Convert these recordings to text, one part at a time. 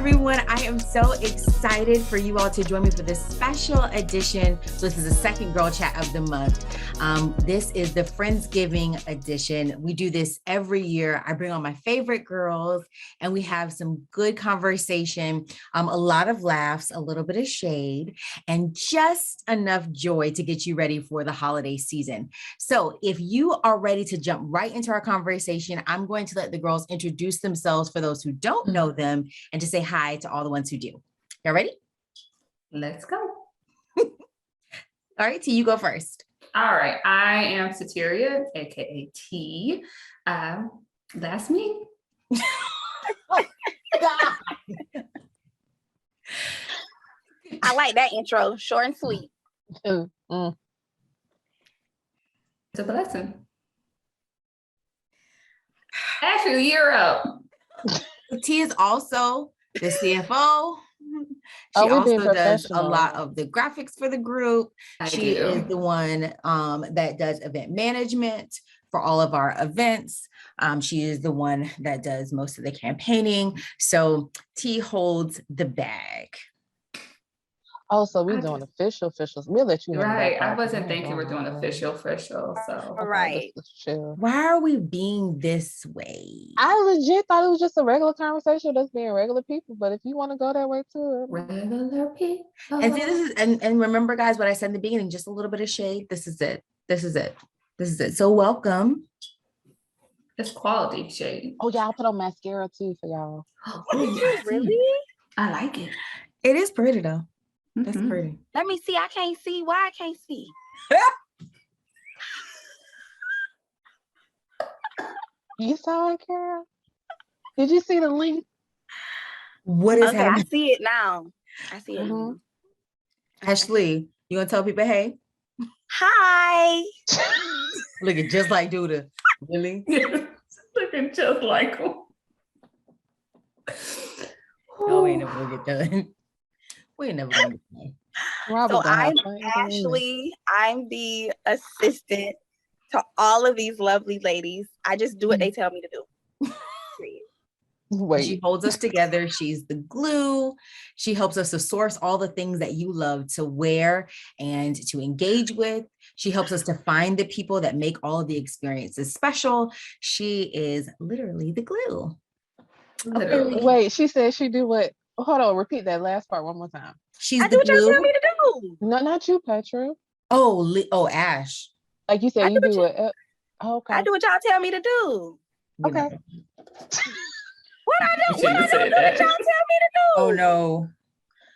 everyone. I am so excited for you all to join me for this special edition. So this is the second Girl Chat of the month. This is the Friendsgiving edition. We do this every year. I bring on my favorite girls and we have some good conversation, a lot of laughs, a little bit of shade, and just enough joy to get you ready for the holiday season. So if you are ready to jump right into our conversation, I'm going to let the girls introduce themselves for those who don't know them and to say hi to all the ones who do. Y'all ready? Let's go. All right, T, you go first. All right. I am Sateria, aka T. That's me. I like that intro, short and sweet. It's a blessing. Actually, you're up. T is also the CFO. She also does a lot of the graphics for the group. She is the one that does event management for all of our events. She is the one that does most of the campaigning. So T holds the bag. Oh, so we're doing officials. We'll let you know. Right. I wasn't thinking we're doing official. So right. Why are we being this way? I legit thought it was just a regular conversation, just being regular people. But if you want to go that way too, regular people. And see, this is and remember, guys, what I said in the beginning, just a little bit of shade. This is it. So welcome. It's quality shade. Oh yeah, I'll put on mascara too for y'all. Oh, really? I like it. It is pretty though. That's pretty. Let me see. I can't see. Why I can't see? You saw it, Carol? Did you see the link? What is happening? I see it now. Ashley, you gonna tell people, hey? Hi. Looking just like Duda. Really? Looking just like him. No, we ain't never gonna get done. We ain't never gonna get done. So I'm the assistant to all of these lovely ladies. I just do what they tell me to do. Wait. She holds us together. She's the glue. She helps us to source all the things that you love to wear and to engage with. She helps us to find the people that make all of the experiences special. She is literally the glue. Okay, wait, she said she do what? Hold on, repeat that last part one more time. I do what y'all tell me to do. No, not you, Petra. Oh, Ash. Like you said, you do it. Okay. I do what y'all tell me to do. Okay. What I do what y'all tell me to do. Oh no.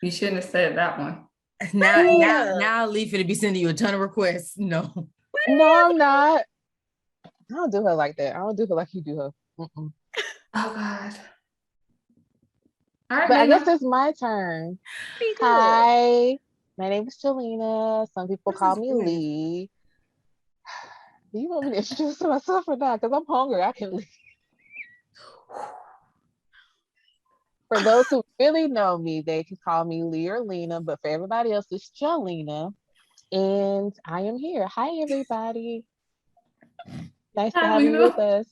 You shouldn't have said that one. Now Leaf to be sending you a ton of requests. No. No, I'm not. I don't do her like that. I don't do her like you do her. Oh God. All right, but I guess it's my turn. Hi, my name is Jelena. Some people call me Lee. Do you want me to introduce myself or not? Because I'm hungry. I can leave. For those who really know me, they can call me Lee or Lena, but for everybody else, it's Jelena. And I am here. Hi, everybody. Nice to have you with us.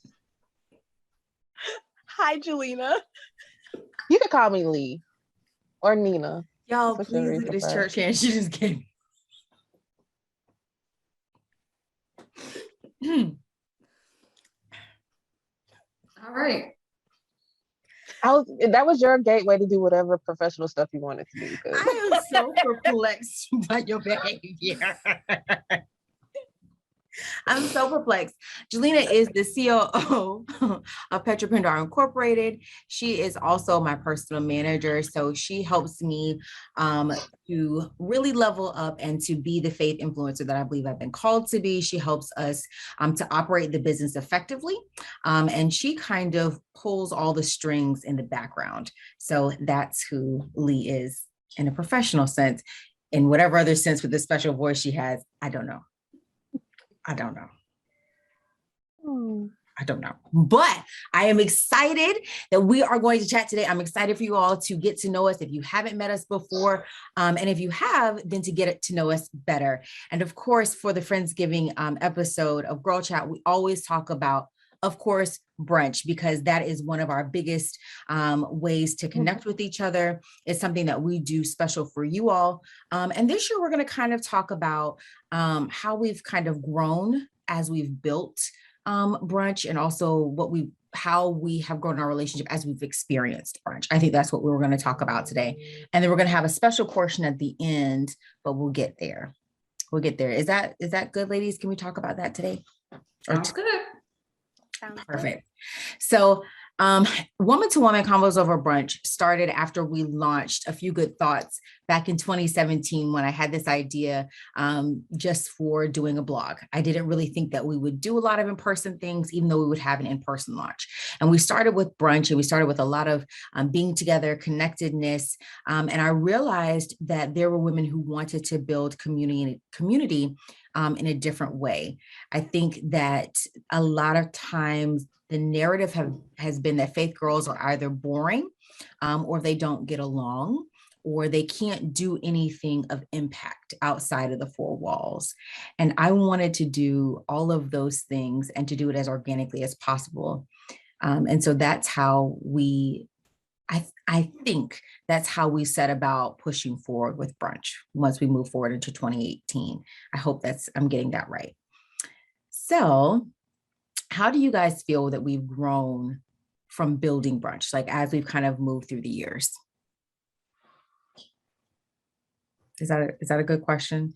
Hi, Jelena. You can call me Lee or Nina. Y'all, please look at this church hand she just gave me. All right. That was your gateway to do whatever professional stuff you wanted to do. I am so perplexed by your behavior. I'm so perplexed. Jelena is the COO of Petra Pendar Incorporated. She is also my personal manager. So she helps me to really level up and to be the faith influencer that I believe I've been called to be. She helps us to operate the business effectively. And she kind of pulls all the strings in the background. So that's who Lee is in a professional sense. In whatever other sense with the special voice she has, I don't know. But I am excited that we are going to chat today. I'm excited for you all to get to know us if you haven't met us before. And if you have, then to get to know us better. And of course, for the Friendsgiving episode of Girl Chat, we always talk about of course, brunch, because that is one of our biggest ways to connect with each other. It's something that we do special for you all. And this year, we're going to kind of talk about how we've kind of grown as we've built brunch, and also how we have grown our relationship as we've experienced brunch. I think that's what we were going to talk about today. And then we're going to have a special portion at the end, but we'll get there. We'll get there. Is that good, ladies? Can we talk about that today? Sounds good. Sounds good. Perfect. So Woman to Woman Convos Over Brunch started after we launched A Few Good Thoughts back in 2017, when I had this idea just for doing a blog. I didn't really think that we would do a lot of in-person things, even though we would have an in-person launch. And we started with brunch, and we started with a lot of being together, connectedness. And I realized that there were women who wanted to build community in a different way. I think that a lot of times the narrative has been that faith girls are either boring, or they don't get along, or they can't do anything of impact outside of the four walls. And I wanted to do all of those things and to do it as organically as possible. And so that's how I think that's how we set about pushing forward with brunch once we move forward into 2018. I hope I'm getting that right. So how do you guys feel that we've grown from building brunch, like as we've kind of moved through the years? Is that a good question?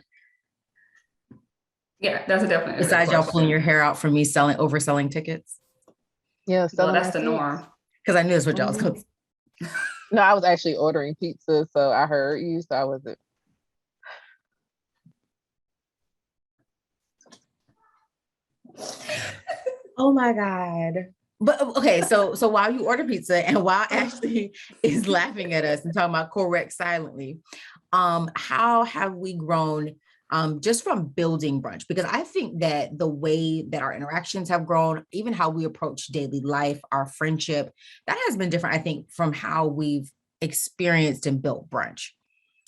Yeah, that's definitely a good Besides y'all question. pulling your hair out for me overselling tickets? Yeah, Well, that's the norm. Because I knew that's what y'all was going to. No, I was actually ordering pizza, so I heard you, so I wasn't. Oh my God. But okay, so while you order pizza and while Ashley is laughing at us and talking about correct silently, how have we grown just from building brunch? Because I think that the way that our interactions have grown, even how we approach daily life, our friendship, that has been different, I think, from how we've experienced and built brunch.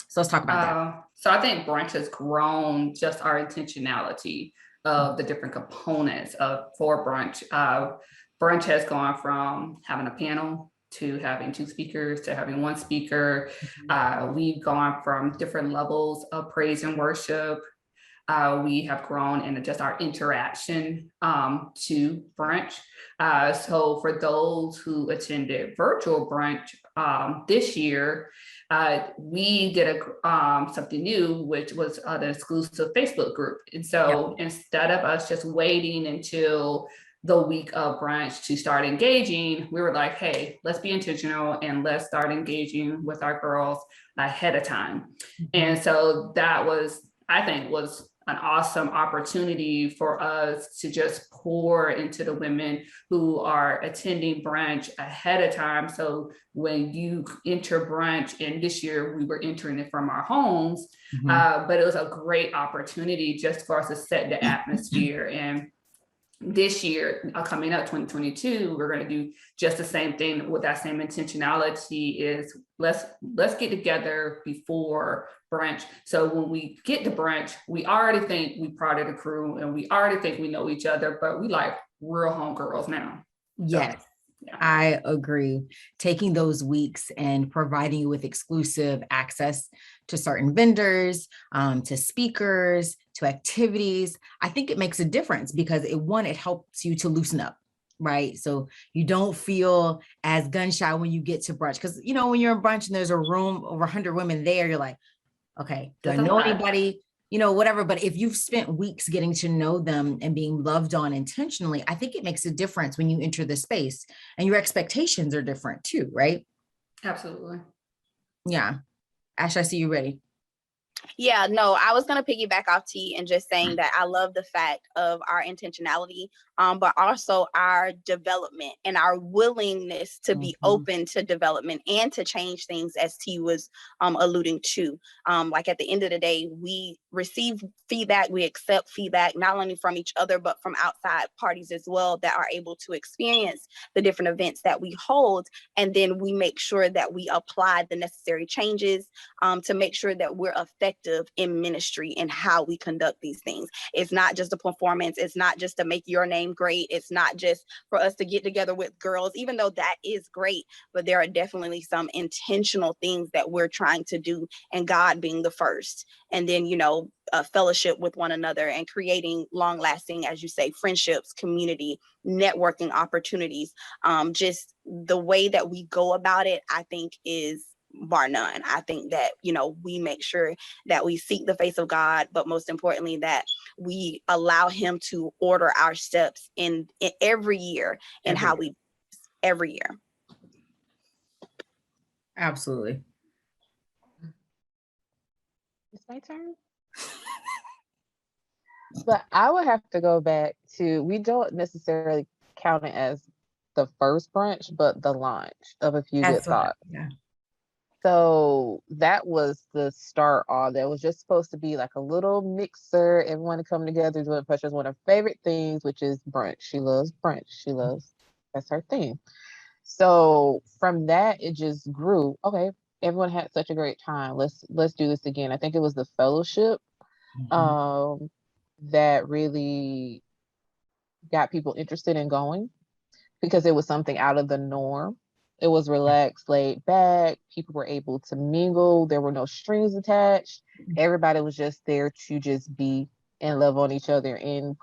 So let's talk about that. So I think brunch has grown just our intentionality of the different components for brunch. Brunch has gone from having a panel to having two speakers to having one speaker. We've gone from different levels of praise and worship. We have grown in just our interaction to brunch. So for those who attended virtual brunch this year, we did something new, which was an exclusive Facebook group. And so instead of us just waiting until the week of brunch to start engaging, we were like, hey, let's be intentional and let's start engaging with our girls ahead of time. And so that I think was an awesome opportunity for us to just pour into the women who are attending brunch ahead of time. So when you enter brunch, and this year we were entering it from our homes, but it was a great opportunity just for us to set the atmosphere. And this year, coming up 2022, we're going to do just the same thing with that same intentionality. Is let's get together before brunch. So when we get to brunch, we already think we part of the crew and we already think we know each other, but we like real homegirls now. Yes. So, yeah. I agree. Taking those weeks and providing you with exclusive access to certain vendors, to speakers, to activities, I think it makes a difference because it helps you to loosen up, right? So you don't feel as gun shy when you get to brunch. Because, when you're in brunch and there's a room over 100 women there, you're like, okay, do I know anybody? Whatever. But if you've spent weeks getting to know them and being loved on intentionally, I think it makes a difference when you enter the space, and your expectations are different too, right? Absolutely. Yeah. Ash, I see you ready. Yeah, no, I was going to piggyback off T and just saying that I love the fact of our intentionality, but also our development and our willingness to be open to development and to change things, as T was alluding to. Like at the end of the day, we receive feedback, we accept feedback, not only from each other, but from outside parties as well that are able to experience the different events that we hold. And then we make sure that we apply the necessary changes to make sure that we're effective effective in ministry and how we conduct these things. It's not just a performance. It's not just to make your name great. It's not just for us to get together with girls, even though that is great, but there are definitely some intentional things that we're trying to do, and God being the first. And then, fellowship with one another and creating long lasting, as you say, friendships, community, networking opportunities. Just the way that we go about it, I think, is bar none. I think that, we make sure that we seek the face of God, but most importantly, that we allow him to order our steps in every year and how we every year. Absolutely. It's my turn. But I would have to go back to, we don't necessarily count it as the first brunch, but the launch of A Few Good Thoughts. Yeah. So that was the start of that. It was just supposed to be like a little mixer, everyone to come together doing Precious one of her favorite things, which is brunch. She loves brunch. That's her thing. So from that, it just grew. Okay, everyone had such a great time. Let's do this again. I think it was the fellowship that really got people interested in going, because it was something out of the norm. It was relaxed, laid back. People were able to mingle. There were no strings attached. Everybody was just there to just be and love on each other and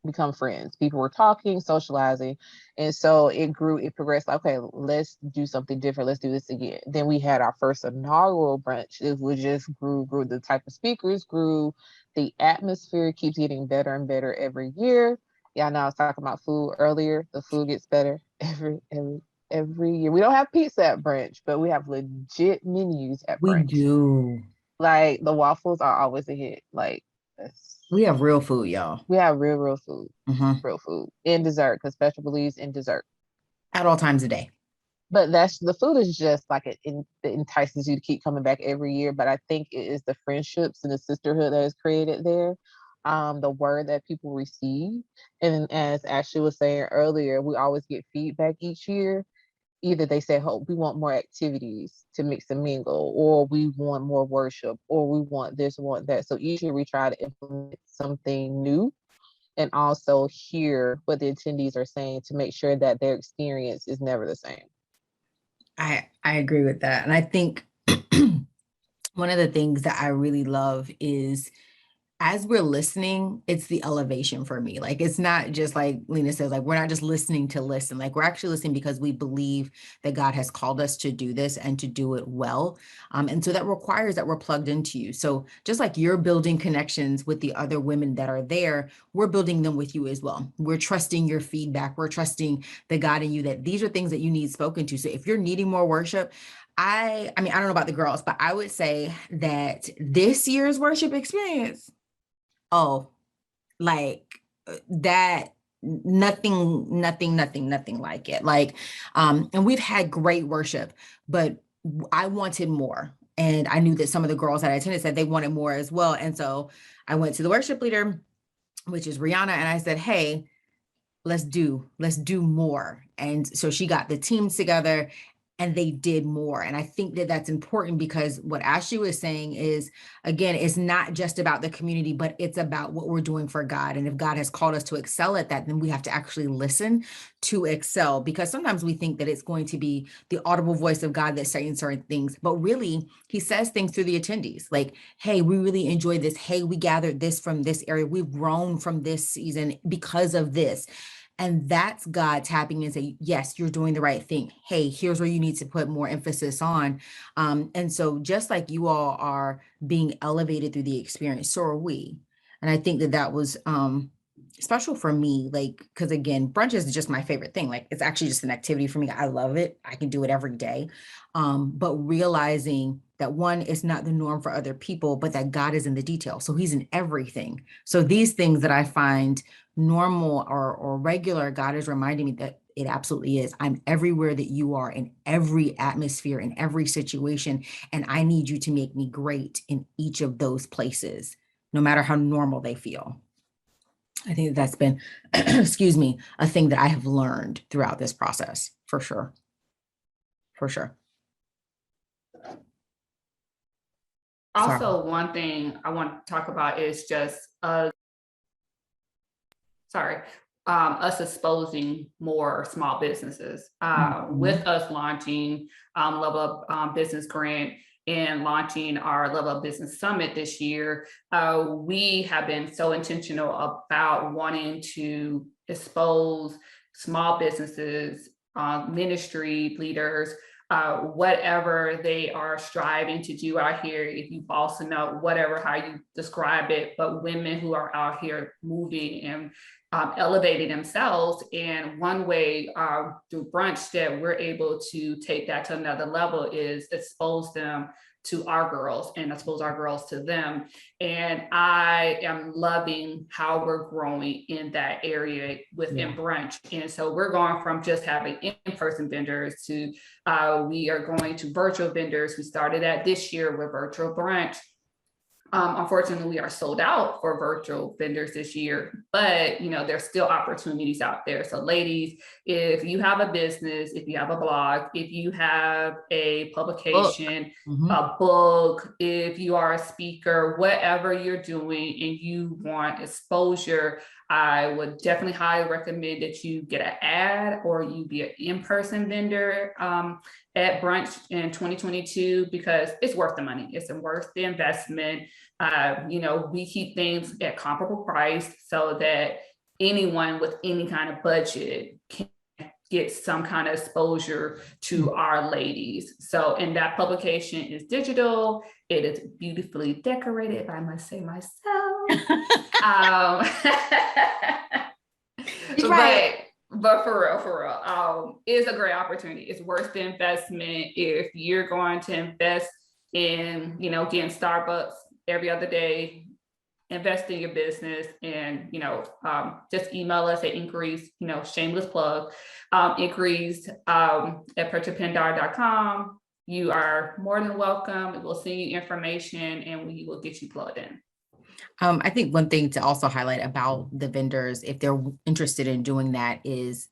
become friends. People were talking, socializing. And so it grew, it progressed. Okay, let's do something different. Let's do this again. Then we had our first inaugural brunch. It would just grew. The type of speakers grew. The atmosphere keeps getting better and better every year. Yeah, I know I was talking about food earlier. The food gets better every year. We don't have pizza at brunch, but we have legit menus at brunch. We do. Like the waffles are always a hit. Like we have real food, y'all. We have real food. Real food. And dessert, because Special believes in dessert. At all times of day. But the food is just like it entices you to keep coming back every year. But I think it is the friendships and the sisterhood that is created there. The word that people receive. And as Ashley was saying earlier, we always get feedback each year. Either they say, oh, we want more activities to mix and mingle, or we want more worship, or we want this, want that. So each year we try to implement something new and also hear what the attendees are saying to make sure that their experience is never the same. I agree with that. And I think one of the things that I really love is, as we're listening, it's the elevation for me. Like, it's not just like Lena says, like, we're not just listening to listen. Like, we're actually listening because we believe that God has called us to do this and to do it well. And so that requires that we're plugged into you. So just like you're building connections with the other women that are there, we're building them with you as well. We're trusting your feedback. We're trusting the God in you, that these are things that you need spoken to. So if you're needing more worship, I mean, I don't know about the girls, but I would say that this year's worship experience, like that, nothing like it. Like, and we've had great worship, but I wanted more. And I knew that some of the girls that I attended said they wanted more as well. And so I went to the worship leader, which is Rihanna, and I said, hey, let's do more. And so she got the teams together and they did more. And I think that that's important, because what Ashley was saying is, again, it's not just about the community, but it's about what we're doing for God. And if God has called us to excel at that, then we have to actually listen to excel, because sometimes we think that it's going to be the audible voice of God that's saying certain things, but really he says things through the attendees. Like, hey, we really enjoyed this. Hey, we gathered this from this area. We've grown from this season because of this. And that's God tapping in and say, yes, you're doing the right thing. Hey, here's where you need to put more emphasis on. And so just like you all are being elevated through the experience, so are we. And I think that that was special for me, like, because again, brunch is just my favorite thing. Like, it's actually just an activity for me. I love it. I can do it every day. But realizing that, one, it's not the norm for other people, but that God is in the detail. So he's in everything. So these things that I find normal or regular, God is reminding me that it absolutely is. I'm everywhere that you are, in every atmosphere, in every situation. And I need you to make me great in each of those places, no matter how normal they feel. I think that's been, excuse me, a thing that I have learned throughout this process, for sure. For sure. Sorry. Also, one thing I want to talk about is just us exposing more small businesses with us launching Level Up Business Grant and launching our Level Up Business Summit this year. We have been so intentional about wanting to expose small businesses, ministry leaders, whatever they are striving to do out here. If you also know, whatever, how you describe it, but women who are out here moving and elevating themselves. And one way through brunch that we're able to take that to another level is expose them to our girls and expose our girls to them. And I am loving how we're growing in that area within brunch. And so we're going from just having in-person vendors to we are going to virtual vendors. We started that this year with virtual brunch. Unfortunately, we are sold out for virtual vendors this year, but there's still opportunities out there. So ladies, if you have a business, if you have a blog, if you have a publication, a book, if you are a speaker, whatever you're doing and you want exposure, I would definitely highly recommend that you get an ad or you be an in-person vendor at brunch in 2022, because it's worth the money. It's worth the investment. We keep things at comparable price so that anyone with any kind of budget can get some kind of exposure to our ladies. So, and that publication is digital. It is beautifully decorated, if I must say myself. But for real, it's a great opportunity. It's worth the investment. If you're going to invest in, getting Starbucks every other day, invest in your business, and just email us at inquiries, shameless plug, inquiries at purchasependar.com. You are more than welcome. We'll send you information and we will get you plugged in. I think one thing to also highlight about the vendors, if they're interested in doing that, is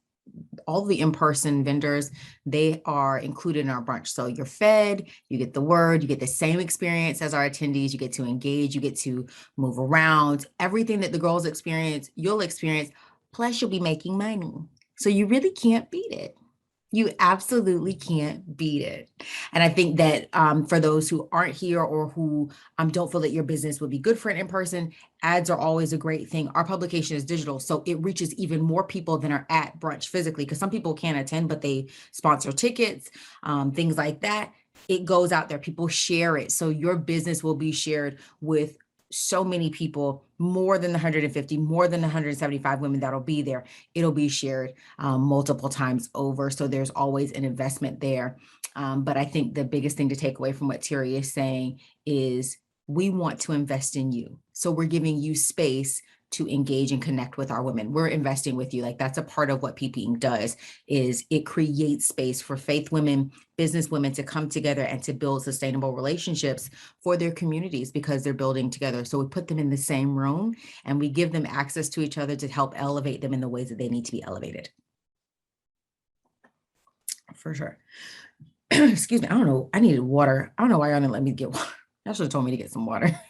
all the in-person vendors, they are included in our brunch. So you're fed, you get the word, you get the same experience as our attendees, you get to engage, you get to move around. Everything that the girls experience, you'll experience, plus you'll be making money. So you really can't beat it. You absolutely can't beat it. And I think that for those who aren't here or who don't feel that your business would be good for an in-person, ads are always a great thing. Our publication is digital, so it reaches even more people than are at brunch physically, because some people can't attend, but they sponsor tickets, things like that. It goes out there, people share it. So your business will be shared with so many people, more than the 150, more than the 175 women that'll be there. It'll be shared multiple times over. So there's always an investment there. But I think the biggest thing to take away from what Terry is saying is we want to invest in you. So we're giving you space to engage and connect with our women. We're investing with you. Like, that's a part of what PP does, is it creates space for faith women, business women to come together and to build sustainable relationships for their communities, because they're building together. So we put them in the same room and we give them access to each other to help elevate them in the ways that they need to be elevated. For sure. Excuse me. I don't know. I needed water. I don't know why y'all didn't let me get water. Y'all should have told me to get some water.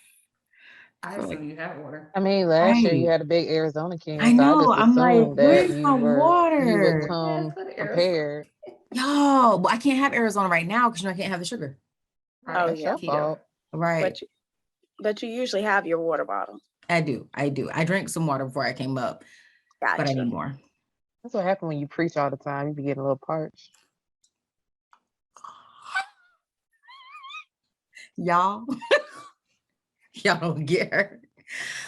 I assume you have water. I mean, last year you had a big Arizona can. I know. So I just I'm like, assumed that where's you my would water? come prepared. Yo, but I can't have Arizona right now because I can't have the sugar. Oh, yeah. Right. But you usually have your water bottle. I do. I drank some water before I came up, but I need more. That's what happens when you preach all the time. You be getting a little parched. Y'all don't get her.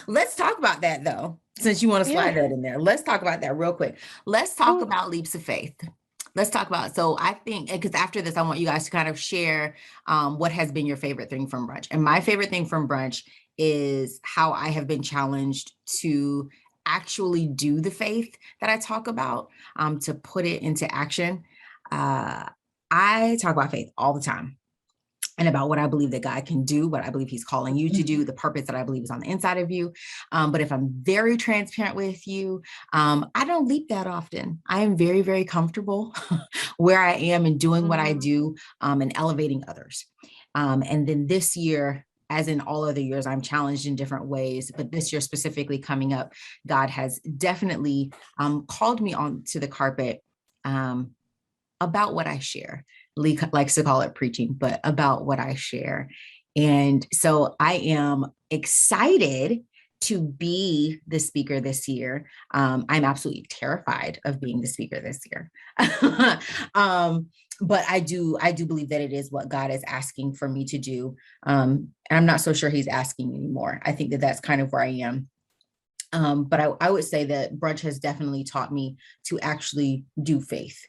Let's talk about that though, since you want to slide that in there. Let's talk about that real quick. Let's talk about leaps of faith. Let's talk about, so I think, because after this, I want you guys to kind of share what has been your favorite thing from brunch. And my favorite thing from brunch is how I have been challenged to actually do the faith that I talk about, to put it into action. I talk about faith all the time, and about what I believe that God can do, what I believe he's calling you to do, the purpose that I believe is on the inside of you. But if I'm very transparent with you, I don't leap that often. I am very, very comfortable where I am and doing what I do, and elevating others. And then this year, as in all other years, I'm challenged in different ways, but this year specifically coming up, God has definitely called me onto the carpet about what I share. Lee likes to call it preaching, but about what I share. And so I am excited to be the speaker this year. I'm absolutely terrified of being the speaker this year. But I do believe that it is what God is asking for me to do. And I'm not so sure he's asking anymore. I think that that's kind of where I am. But I would say that brunch has definitely taught me to actually do faith.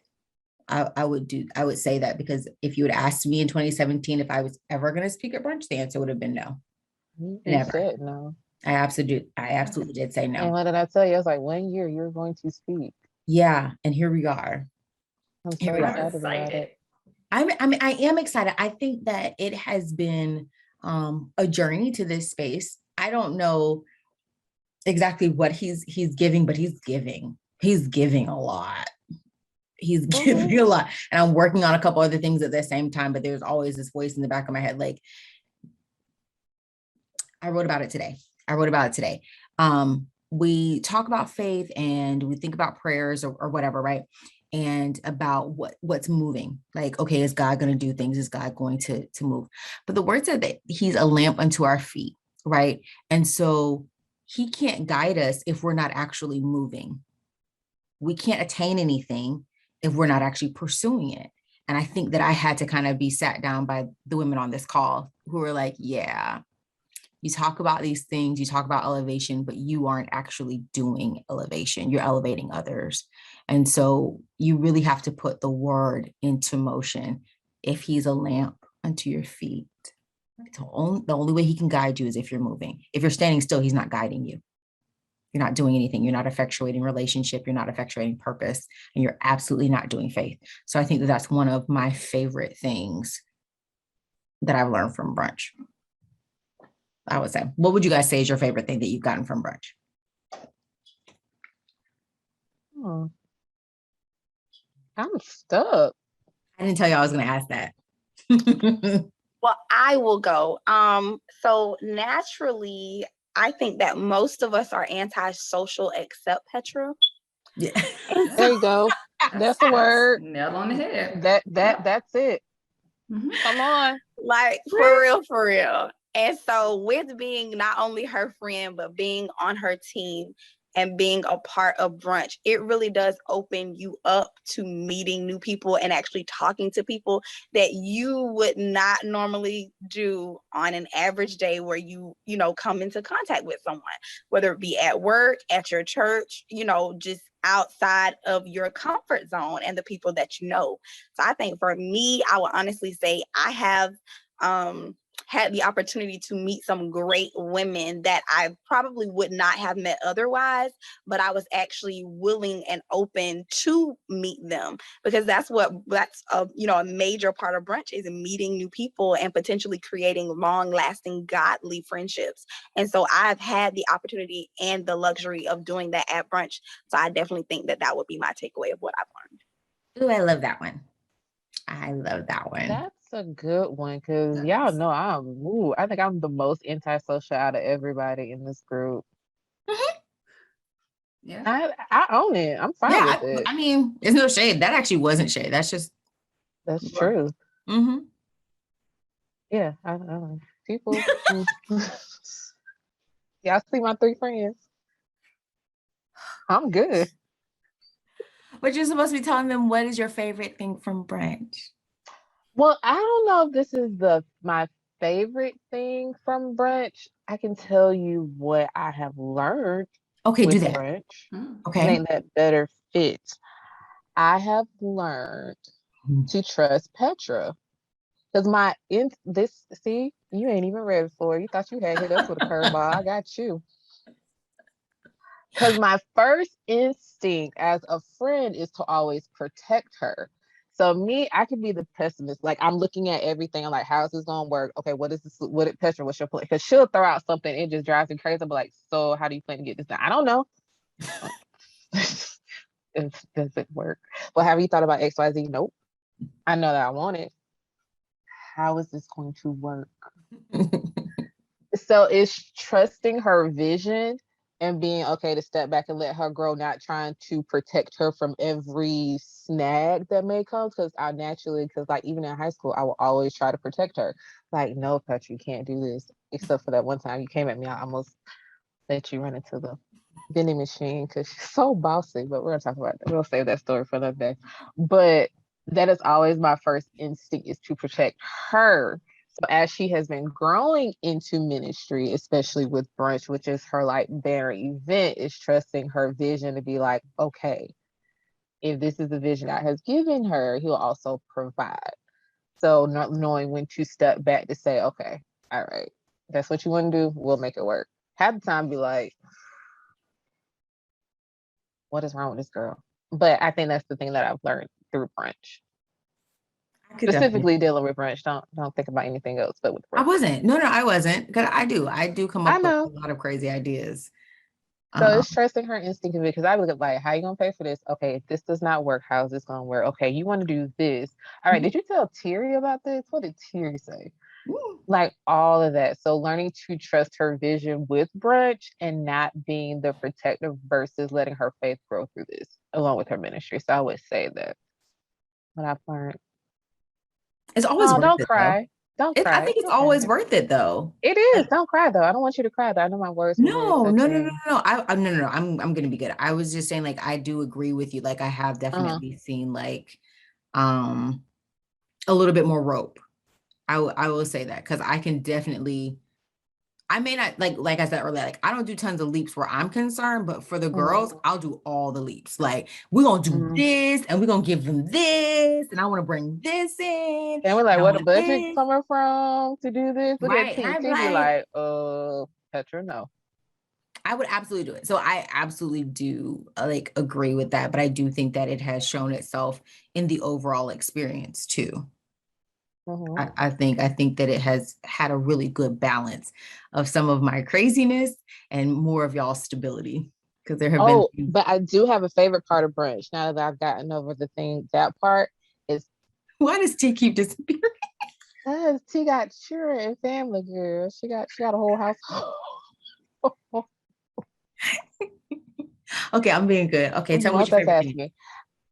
I would say that, because if you had asked me in 2017 if I was ever going to speak at brunch, the answer would have been no. You Never. said no. I absolutely did say no. And what did I tell you? I was like, 1 year you're going to speak. Yeah, and here we are. I'm so Here we are. excited about it. I am excited. I think that it has been a journey to this space. I don't know exactly what he's giving, but he's giving a lot. He's giving a lot. And I'm working on a couple other things at the same time, but there's always this voice in the back of my head. Like, I wrote about it today. We talk about faith and we think about prayers or whatever, right? And about what's moving. Like, okay, is God going to do things? Is God going to move? But the word said that he's a lamp unto our feet, right? And so he can't guide us if we're not actually moving. We can't attain anything if we're not actually pursuing it. And I think that I had to kind of be sat down by the women on this call who were like, yeah, you talk about these things, you talk about elevation, but you aren't actually doing elevation. You're elevating others. And so you really have to put the word into motion. If he's a lamp unto your feet, the only way he can guide you is if you're moving. If you're standing still, he's not guiding you. You're not doing anything. You're not effectuating relationship. You're not effectuating purpose. And you're absolutely not doing faith. So I think that that's one of my favorite things that I've learned from brunch. I would say. What would you guys say is your favorite thing that you've gotten from brunch? I'm stuck. I didn't tell you I was going to ask that. Well, I will go. So naturally, I think that most of us are antisocial except Petra. Yeah. There you go. That's the word. Nail on the head. That's it. Mhm. Come on. Like, for real. And so with being not only her friend, but being on her team and being a part of brunch, it really does open you up to meeting new people and actually talking to people that you would not normally do on an average day where you come into contact with someone, whether it be at work, at your church, just outside of your comfort zone and the people that you know. So I think for me, I would honestly say I have had the opportunity to meet some great women that I probably would not have met otherwise, but I was actually willing and open to meet them, because that's a major part of brunch, is meeting new people and potentially creating long-lasting godly friendships. And so I've had the opportunity and the luxury of doing that at brunch. So I definitely think that would be my takeaway of what I've learned. Ooh, I love that one. That's a good one, because y'all know I think I'm the most antisocial out of everybody in this group. Mm-hmm. Yeah. I own it. I'm fine with it. I mean, there's no shade. That actually wasn't shade. That's true. Mm-hmm. Yeah, I people. Y'all see my 3 friends. I'm good. But you're supposed to be telling them, what is your favorite thing from brunch? Well, I don't know if this is my favorite thing from brunch. I can tell you what I have learned. Okay, do that. Brunch. Okay. Make that better fit. I have learned to trust Petra. Because you ain't even ready for it. You thought you had hit us with a curveball. I got you. Because my first instinct as a friend is to always protect her. So I could be the pessimist. Like, I'm looking at everything. I'm like, how is this going to work? Okay, what is this? Petra, what's your plan? Because she'll throw out something. It just drives me crazy. I'm like, so how do you plan to get this done? I don't know. Does it work? Well, have you thought about XYZ? Nope. I know that I want it. How is this going to work? So it's trusting her vision and being okay to step back and let her grow, not trying to protect her from every snag that may come. Because I naturally, because like even in high school, I will always try to protect her. Like, no, Petra, you can't do this. Except for that one time you came at me, I almost let you run into the vending machine because she's so bossy. But we're gonna talk about that. We'll save that story for another day. But that is always my first instinct, is to protect her. So as she has been growing into ministry, especially with brunch, which is her like banner event, is trusting her vision to be like, okay, if this is the vision God has given her, he'll also provide. So not knowing when to step back to say, okay, all right, that's what you want to do, we'll make it work. Half the time be like, what is wrong with this girl? But I think that's the thing that I've learned through brunch. I could definitely. Specifically dealing with brunch. Don't think about anything else but with I brunch. wasn't. No, I wasn't. Because I do come I up with know. a lot of crazy ideas. So it's trusting her instinctively, because I look at like, how you gonna pay for this? Okay, if this does not work, how is this gonna work? Okay, you want to do this. All right, did you tell Terry about this? What did Terry say? Like all of that. So learning to trust her vision with brunch and not being the protective versus letting her faith grow through this along with her ministry. So I would say that what I've learned. It's always Oh, worth don't it though. cry. Don't I cry. think It's it's always okay. worth it though. It is. Like, Don't cry though. I don't want you to cry though. I know my words were very touching. no. No. I'm gonna be good. I was just saying, like, I do agree with you. Like, I have Uh-huh. definitely seen like um a little bit more rope. I will say that because I can definitely. I may not like I said earlier, like I don't do tons of leaps where I'm concerned, but for the Mhm. girls, I'll do all the leaps. Like we're gonna do Mhm. this and we're gonna give them this, and I want to bring this in, And we're and like, I where the want budget this. coming from to do this? Look at Right. And T. I'm T be like, like, Petra, no. I would absolutely do it. So I absolutely do like agree with that, but I do think that it has shown itself in the overall experience too. Mhm. I think that it has had a really good balance of some of my craziness and more of y'all's stability. Because there have been Oh, but I do have a favorite part of brunch. Now that I've gotten over the thing, that part is why does T keep disappearing? because T got children and family, girl. She got a whole house. Okay, I'm being good. Okay, tell me what your favorite thing Multitasking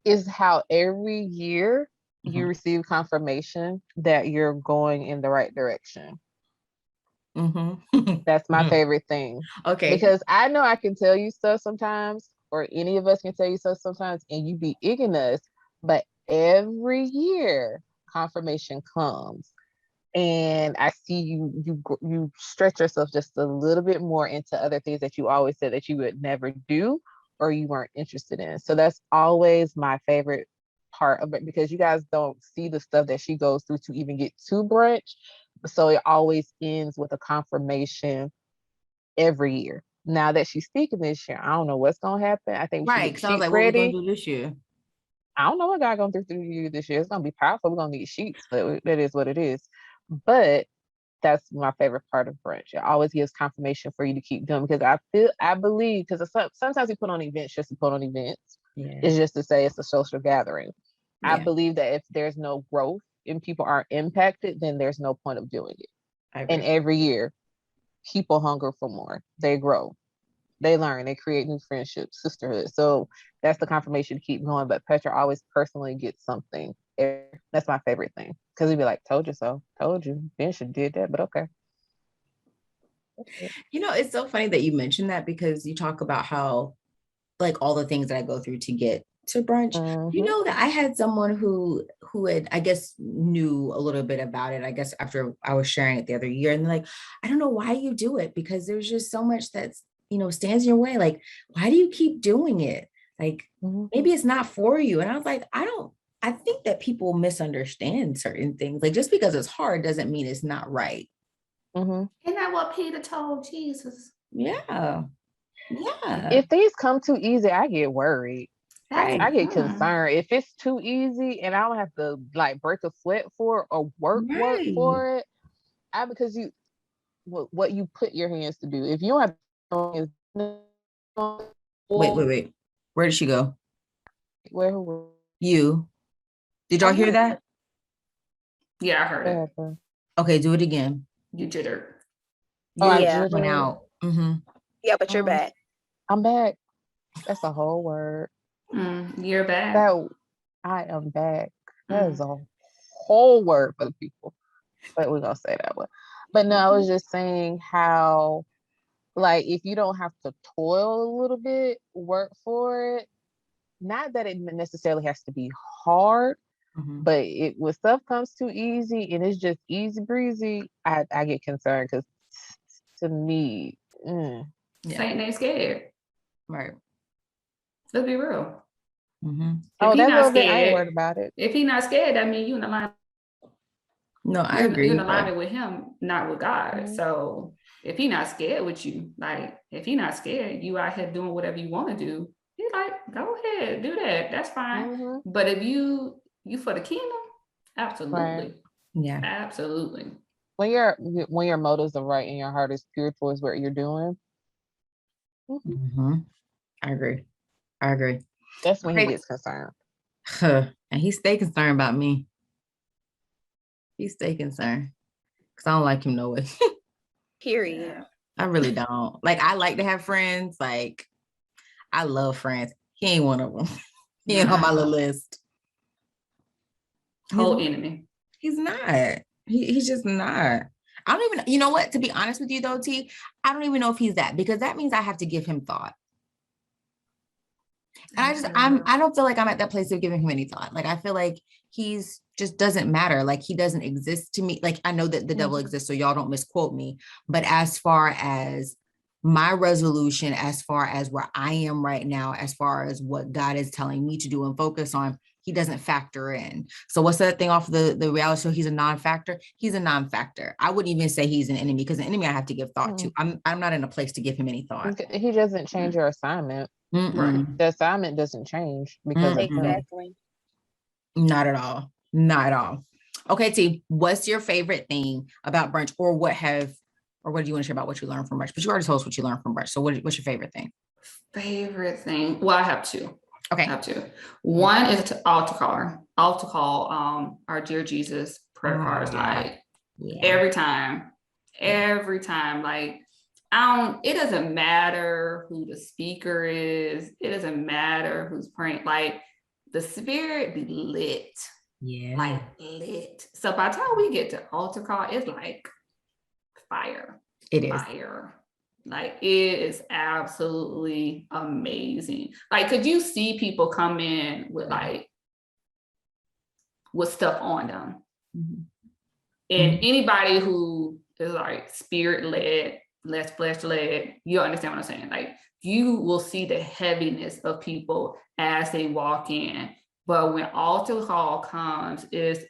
is how every year is. you receive confirmation that you're going in the right direction. That's my favorite thing. Okay. Because I know I can tell you stuff sometimes, or any of us can tell you stuff sometimes, and you be ignorant us, but every year confirmation comes. And I see you stretch yourself just a little bit more into other things that you always said that you would never do or you weren't interested in. So that's always my favorite part of it, because you guys don't see the stuff that she goes through to even get to brunch. So it always ends with a confirmation every year. Now that she's speaking this year, I don't know what's gonna happen. I think we should Right. get the Because I was sheets like, what we gonna ready. do this year? I don't know what God gonna do through you this year. It's gonna be powerful. We're gonna need sheets, but that is what it is. But that's my favorite part of brunch. It always gives confirmation for you to keep doing, because I believe, because sometimes we put on events just to put on events. Yeah. It's just to say it's a social gathering. I Yeah. believe that if there's no growth and people aren't impacted, then there's no point of doing it. I And agree. every year, people hunger for more. They grow, they learn, they create new friendships, sisterhood. So that's the confirmation to keep going. But Petra always personally gets something. That's my favorite thing, because he'd be like, "Told you so, told you. Ben should did that, but okay." It's so funny that you mentioned that because you talk about how like all the things that I go through to get to brunch. You Mm-hmm. know that I had someone who had, I guess, knew a little bit about it, I guess, after I was sharing it the other year. And they're like, I don't know why you do it, because there's just so much that's, stands in your way. Like, why do you keep doing it? Like, Mm-hmm. maybe it's not for you. And I was like, I think that people misunderstand certain things. Like, just because it's hard doesn't mean it's not right. Mm-hmm. Isn't that what Peter told Jesus? Yeah. Yeah. If things come too easy, I get worried. That's Right. I get concerned. If it's too easy and I don't have to like break a sweat for it or work Right. for it, because what you put your hands to do. If you don't have Wait. Where did she go? where You. Did y'all I'm hear here. that? yeah, I heard it. Okay, do it again. You jittered. Oh, I Yeah. Yours went did. out. Mm-hmm. Yeah, but you're back. I'm back. That's a whole word. You're back. That I am back. That is a whole word for the people. But we're gonna say that one. But no, I was just saying how, like, if you don't have to toil a little bit, work for it. Not that it necessarily has to be hard, Mm-hmm. but when stuff comes too easy and it's just easy breezy, I get concerned because to me, Yeah. Satan ain't scared. Right. Let's be real. Mm-hmm. oh, he that not little bit I ain't scared- worried about it. If he not scared, that means you in alignment. No, I You're agree. in alignment with him, not with God. Mhm. So if he not scared with you, like if he not scared, you out here doing whatever you want to do. He's like, go ahead, do that. That's fine. Mhm. But if you for the kingdom, absolutely, Right. Yeah. absolutely. When your motives are right and your heart is pure towards what you're doing, Mm-hmm. I agree. that's when he Okay. gets concerned. And he stay concerned about me. He stay concerned because I don't like him no way. Period. I really don't. Like, I like to have friends. Like, I love friends. He ain't one of them. He ain't on my little list. Whole enemy. He's not. He's just not. I don't even, you know what? To be honest with you though, T, I don't even know if he's that, because that means I have to give him thought. And I don't feel like I'm at that place of giving him any thought. Like, I feel like he's just doesn't matter. Like, he doesn't exist to me. Like, I know that the devil exists, so y'all don't misquote me. But as far as my resolution, as far as where I am right now, as far as what God is telling me to do and focus on, he doesn't factor in. So what's that thing off the reality show? He's a non-factor. He's a non-factor. I wouldn't even say he's an enemy, because an enemy I have to give thought to. I'm not in a place to give him any thought. He doesn't change your assignment. Right. The assignment doesn't change because of him. Exactly. Not at all. Not at all. Okay, T, what's your favorite thing about brunch, or what do you want to share about what you learned from brunch? But you already told us what you learned from brunch. So what's your favorite thing? Favorite thing? Well, I have two. Okay. I have two. One is to altar call. Our Dear Jesus prayer cards. Like every time, like it doesn't matter who the speaker is. It doesn't matter who's praying. Like the spirit be lit. Yeah. Like lit. So by the time we get to altar call, it's like fire. It is. Fire. Like it is absolutely amazing. Like, could you see people come in with stuff on them? Mm-hmm. And anybody who is like spirit led, less flesh led, you understand what I'm saying? Like, you will see the heaviness of people as they walk in. But when altar call comes, it's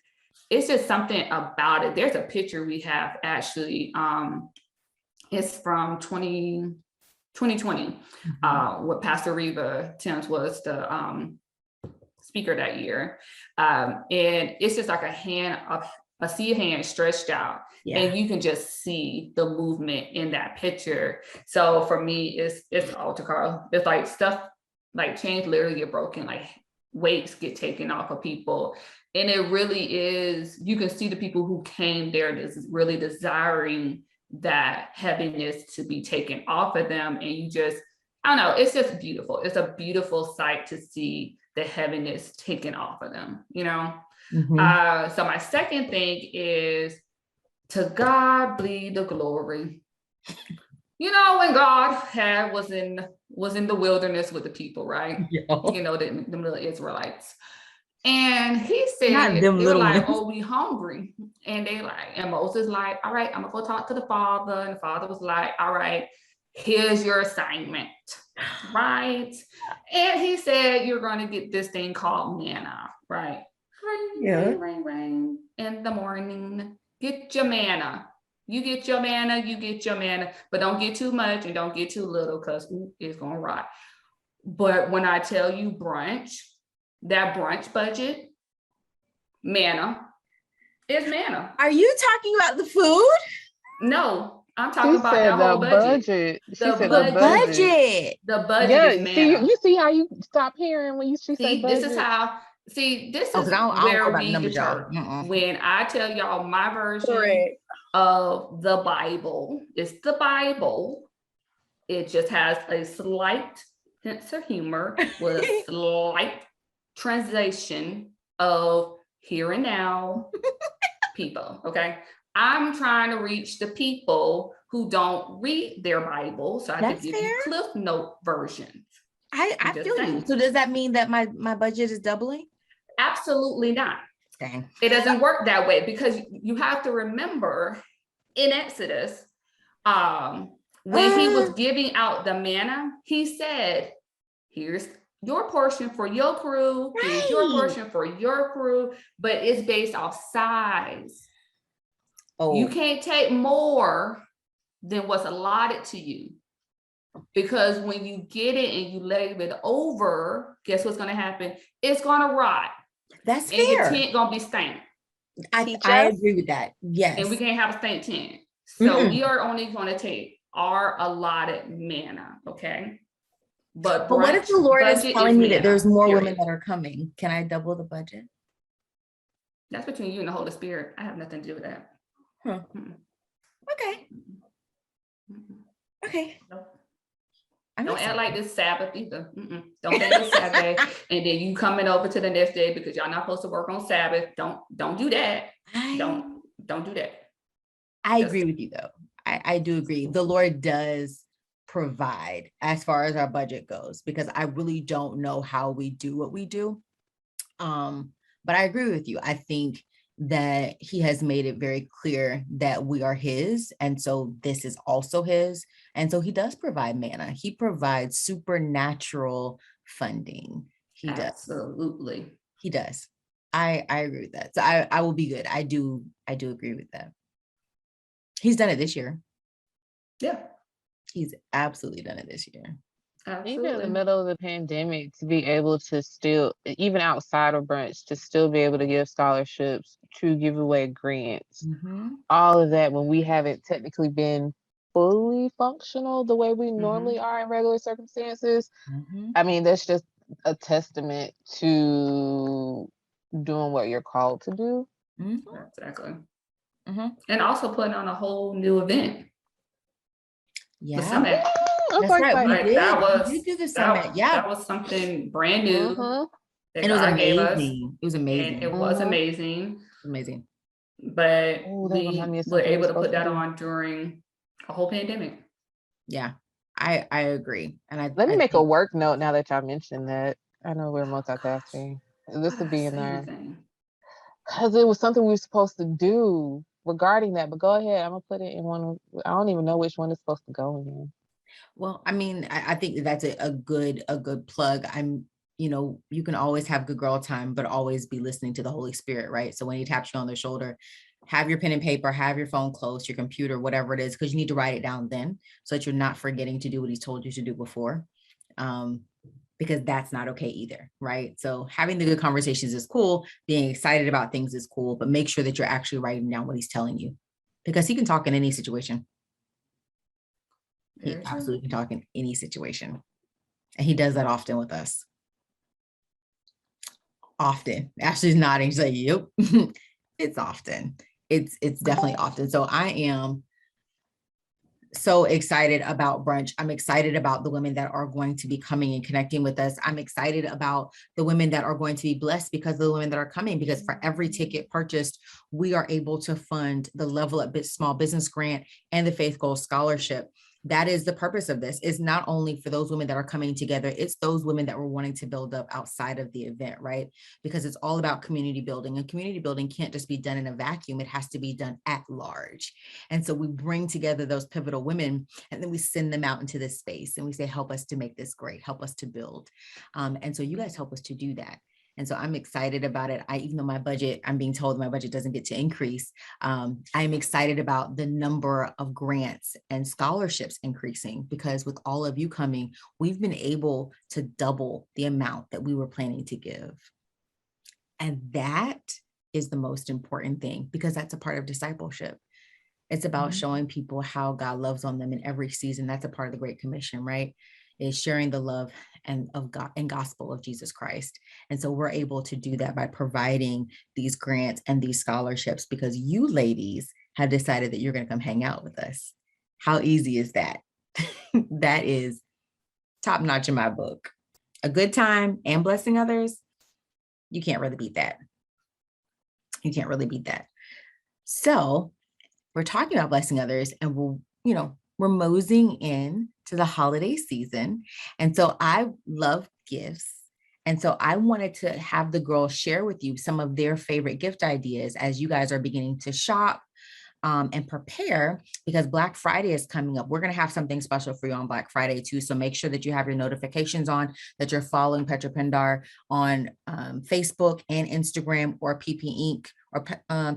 just something about it. There's a picture we have actually. It's from 2020, what Pastor Reva Timms was the speaker that year. And it's just like a hand stretched out. Yeah. And you can just see the movement in that picture. So for me, it's altar call. It's like stuff, like chains literally get broken, like weights get taken off of people. And it really is, you can see the people who came there really desiring that heaviness to be taken off of them. And you just, I don't know, it's just beautiful. It's a beautiful sight to see the heaviness taken off of them, you know? So my second thing is, to God be the glory. You know, when God was in the wilderness with the people, right? Yeah. You know, the little Israelites. And he said, they were like, oh, we hungry. And and Moses like, all right, I'm gonna go talk to the Father. And the Father was like, all right, here's your assignment, right? And he said, you're gonna get this thing called manna, right? Rain in the morning. Get your manna. You get your manna, but don't get too much and don't get too little, because it's gonna rot. But when I tell you brunch, that brunch budget, manna is manna. Are you talking about the food? No, I'm talking about that whole budget. The budget. The budget is manna. You see how you stop hearing when she say budget? This is where we deter. When I tell y'all my version, of the Bible. It's the Bible. It just has a slight sense of humor with a slight translation of here and now people. Okay. I'm trying to reach the people who don't read their Bible. So I have That's to give you fair. Cliff Note versions. I I'm just feel you. saying. So does that mean that my budget is doubling? Absolutely not. Dang. It doesn't work that way, because you have to remember in Exodus, when he was giving out the manna, he said, here's your portion for your crew, here's your Right. portion for your crew, but it's based off size. Oh, You can't take more than what's allotted to you, because when you get it and you leave it over, guess what's going to happen? It's going to rot, that's and your fair. tent going to be stank. I agree with that. Yes. And we can't have a stank tent. So we are only going to take our allotted manna, okay? But what if the Lord is budget telling me that manna, there's more period. women that are coming? Can I double the budget? That's between you and the Holy Spirit. I have nothing to do with that. Huh. Okay. Okay. No. I'm Don't excited. act like this Sabbath either. Don't think it's Saturday and then you coming over to the next day because y'all not supposed to work on Sabbath. Don't do that. Don't do that. I agree with you though. I do agree. The Lord does provide as far as our budget goes, because I really don't know how we do what we do. But I agree with you. I think that he has made it very clear that we are his, and so this is also his. And so he does provide manna. He provides supernatural funding. He does. Absolutely. He does. I agree with that. So I will be good. I do agree with that. He's done it this year. Yeah. He's absolutely done it this year. Absolutely. Even in the middle of the pandemic, to be able to still, even outside of brunch, to still be able to give scholarships, to give away grants, all of that when we haven't technically been fully functional the way we normally are in regular circumstances. I mean, that's just a testament to doing what you're called to do. Exactly. And also putting on a whole new event. Yeah. The summit. That's right. We did. We did do the summit. Yeah. That was something brand new. And it was amazing. It was amazing. And it was amazing. Amazing. But we were able to put that on during a whole pandemic. Yeah, I agree. And let me make a work note now that y'all mentioned that. I know we're multitasking. This would be in there. Because it was something we were supposed to do regarding that. But go ahead. I'm gonna put it in one. I don't even know which one it's supposed to go in. Well, I mean, I think that's a good plug. You can always have good girl time, but always be listening to the Holy Spirit, right? So when he taps you on the shoulder, have your pen and paper, have your phone close, your computer, whatever it is, because you need to write it down then, so that you're not forgetting to do what he's told you to do before. Because that's not okay either, right? So having the good conversations is cool. Being excited about things is cool, but make sure that you're actually writing down what he's telling you, because he can talk in any situation. He absolutely can talk in any situation. And he does that often with us. Often. Ashley's nodding. She's like, yep. It's often. It's definitely often. So I am so excited about brunch. I'm excited about the women that are going to be coming and connecting with us. I'm excited about the women that are going to be blessed because of the women that are coming, because for every ticket purchased, we are able to fund the Level Up Small Business Grant and the Faith Goals Scholarship. That is the purpose of this. Is not only for those women that are coming together, it's those women that we're wanting to build up outside of the event, right? Because it's all about community building, and community building can't just be done in a vacuum. It has to be done at large. And so we bring together those pivotal women, and then we send them out into this space and we say, help us to make this great, help us to build. And so you guys help us to do that. And so I'm excited about it. Even though my budget, I'm being told my budget doesn't get to increase, I'm excited about the number of grants and scholarships increasing, because with all of you coming, we've been able to double the amount that we were planning to give. And that is the most important thing, because that's a part of discipleship. It's about showing people how God loves on them in every season. That's a part of the Great Commission, right? Is sharing the love and of God and gospel of Jesus Christ. And so we're able to do that by providing these grants and these scholarships, because you ladies have decided that you're going to come hang out with us. How easy is that? That is top notch in my book. A good time and blessing others. You can't really beat that. You can't really beat that. So we're talking about blessing others, and we're moseying in to the holiday season. And so I love gifts. And so I wanted to have the girls share with you some of their favorite gift ideas as you guys are beginning to shop and prepare, because Black Friday is coming up. We're going to have something special for you on Black Friday too. So make sure that you have your notifications on, that you're following Petra Pendar on Facebook and Instagram, or PP Inc. or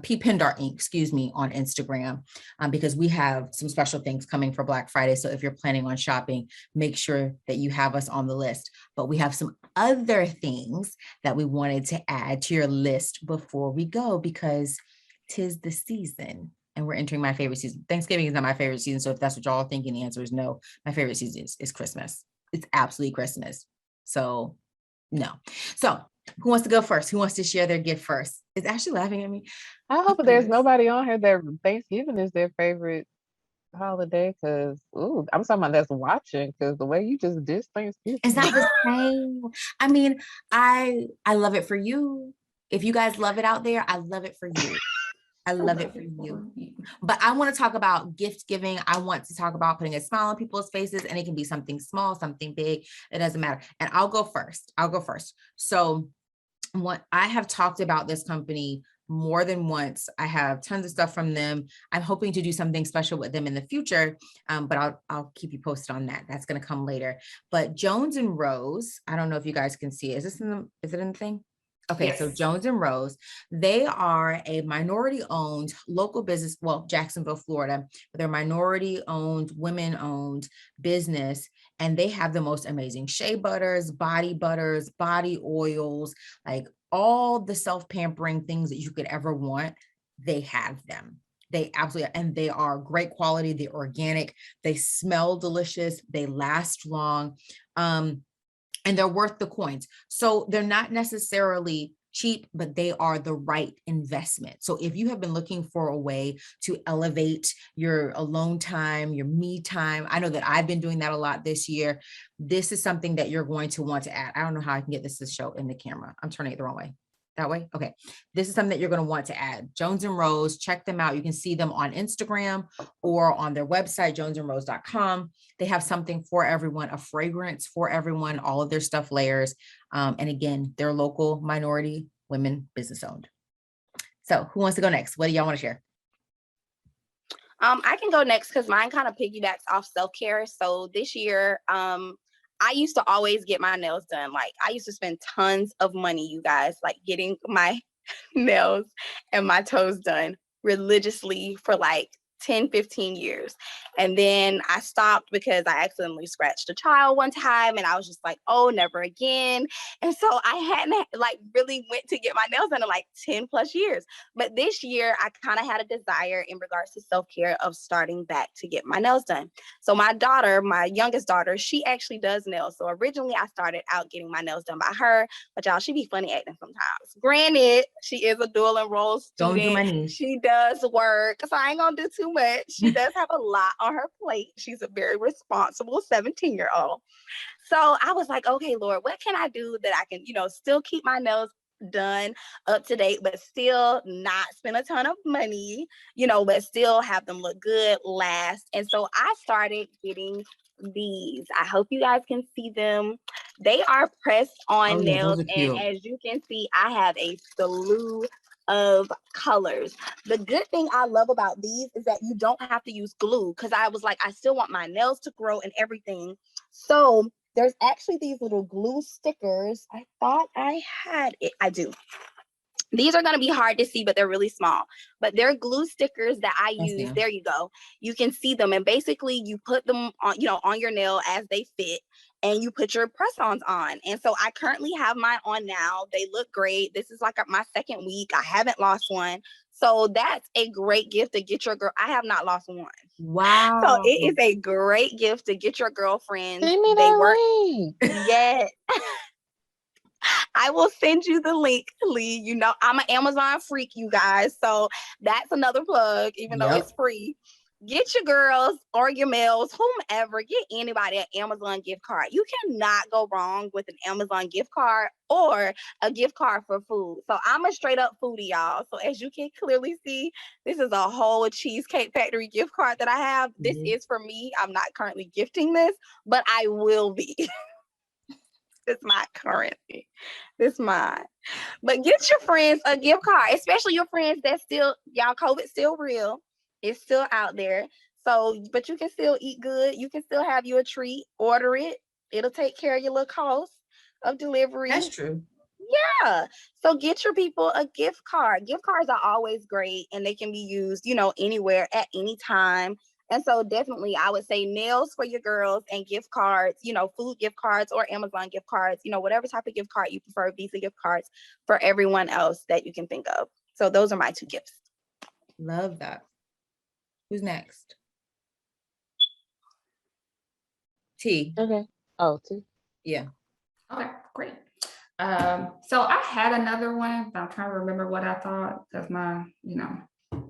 P Pendar Inc., excuse me, on Instagram, because we have some special things coming for Black Friday. So if you're planning on shopping, make sure that you have us on the list. But we have some other things that we wanted to add to your list before we go, because 'tis the season. And we're entering my favorite season. Thanksgiving is not my favorite season. So if that's what y'all are thinking, the answer is no. My favorite season is Christmas. It's absolutely Christmas. So no. So who wants to go first? Who wants to share their gift first? Is Ashley laughing at me? I hope there's nobody on here that Thanksgiving is their favorite holiday, because I'm talking about that's watching, because the way you just dissed Thanksgiving. It's not the same. I mean, I love it for you. If you guys love it out there, I love it for you. I love it for you. But I want to talk about gift giving. I want to talk about putting a smile on people's faces, and it can be something small, something big. It doesn't matter. And I'll go first. So I have talked about this company more than once. I have tons of stuff from them. I'm hoping to do something special with them in the future, but I'll keep you posted on that. That's going to come later. But Jones and Rose, I don't know if you guys can see it. Is it in the thing? Okay, yes. So Jones and Rose, they are a minority-owned local business, well, Jacksonville, Florida, but they're minority-owned, women-owned business, and they have the most amazing shea butters, body oils, like all the self-pampering things that you could ever want. They have them. They absolutely, and they are great quality. They're organic. They smell delicious. They last long. And they're worth the coins. So they're not necessarily cheap, but they are the right investment. So if you have been looking for a way to elevate your alone time, your me time, I know that I've been doing that a lot this year. This is something that you're going to want to add. I don't know how I can get this to show in the camera. I'm turning it the wrong way. That way? Okay. This is something that you're going to want to add. Jones and Rose, check them out. You can see them on Instagram or on their website, jonesandrose.com. They have something for everyone, a fragrance for everyone, all of their stuff layers. And again, they're local minority women business owned. So who wants to go next? What do y'all want to share? I can go next because mine kind of piggybacks off self-care. So this year, I used to always get my nails done. Like I used to spend tons of money, you guys, like getting my nails and my toes done religiously for like 10, 15 years. And then I stopped because I accidentally scratched a child one time, and I was just like, oh, never again. And so I hadn't like really went to get my nails done in like 10 plus years. But this year I kind of had a desire in regards to self-care of starting back to get my nails done. So my daughter, my youngest daughter, she actually does nails. So originally I started out getting my nails done by her, but y'all, she be funny acting sometimes. Granted, she is a dual enrolled student. Don't do my knees. She does work, so I ain't gonna do too much. She does have a lot on her plate. She's a very responsible 17-year-old. So I was like, okay, Lord, what can I do that I can, still keep my nails done up to date, but still not spend a ton of money, but still have them look good, last. And so I started getting these. I hope you guys can see them. They are pressed on nails. And as you can see, I have a slew of colors. The good thing I love about these is that you don't have to use glue, because I was like, I still want my nails to grow and everything. So there's actually these little glue stickers. I thought I had it. I do. These are going to be hard to see, but they're really small. But they're glue stickers that I use. There you go. You can see them. And basically you put them on, on your nail as they fit, and you put your press-ons on. And so I currently have mine on now. They look great. This is like my second week. I haven't lost one. So that's a great gift to get your girl. I have not lost one. Wow. So it is a great gift to get your girlfriend. Send me that link. Yes. I will send you the link, Lee. You know, I'm an Amazon freak, you guys. So that's another plug, even though it's free. Get your girls or your males, whomever, get anybody an Amazon gift card. You cannot go wrong with an Amazon gift card or a gift card for food. So I'm a straight up foodie, y'all. So as you can clearly see, this is a whole Cheesecake Factory gift card that I have. This is for me. I'm not currently gifting this, but I will be. It's mine currently. It's mine. But get your friends a gift card, especially your friends that still, y'all, COVID's still real. It's still out there. So, but you can still eat good. You can still have you a treat. Order it. It'll take care of your little cost of delivery. That's true. Yeah. So get your people a gift card. Gift cards are always great and they can be used, you know, anywhere at any time. And so definitely I would say nails for your girls and gift cards, you know, food gift cards or Amazon gift cards, you know, whatever type of gift card you prefer, Visa gift cards for everyone else that you can think of. So those are my 2 gifts. Love that. Who's next? T. Okay. Oh, T. Yeah. Okay, great. So I had another one, but I'm trying to remember what I thought because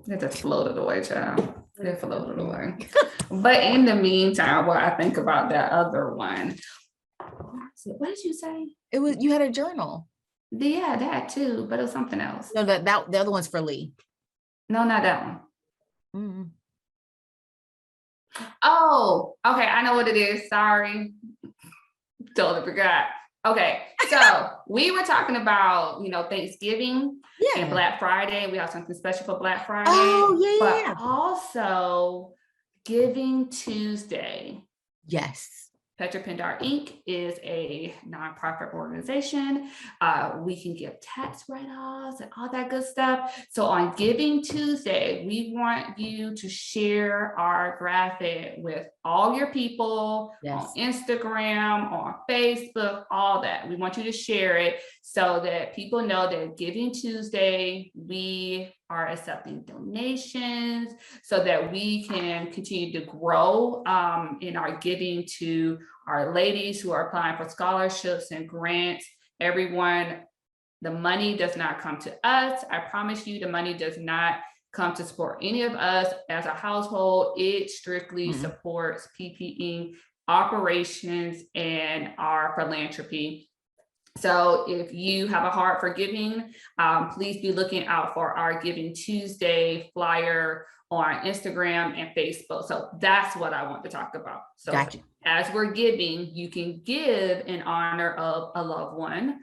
it just floated away, child. It floated away. But in the meantime, while I think about that other one, what did you say? It was, you had a journal. Yeah, that too, but it was something else. No, that the other one's for Lee. No, not that one. Mm-hmm. Oh, okay, I know what it is. Sorry. Totally forgot. Okay, so we were talking about, Thanksgiving and Black Friday. We have something special for Black Friday. Oh, yeah. But also Giving Tuesday. Yes. Petra Pindar Inc. is a nonprofit organization. We can give tax write-offs and all that good stuff. So on Giving Tuesday, we want you to share our graphic with all your people on Instagram, on Facebook, all that. We want you to share it so that people know that Giving Tuesday, we are accepting donations so that we can continue to grow in our giving to our ladies who are applying for scholarships and grants. Everyone, the money does not come to us. I promise you, the money does not come to support any of us as a household. It strictly supports PPE operations and our philanthropy. So if you have a heart for giving, please be looking out for our Giving Tuesday flyer on Instagram and Facebook. So that's what I want to talk about. So as we're giving, you can give in honor of a loved one.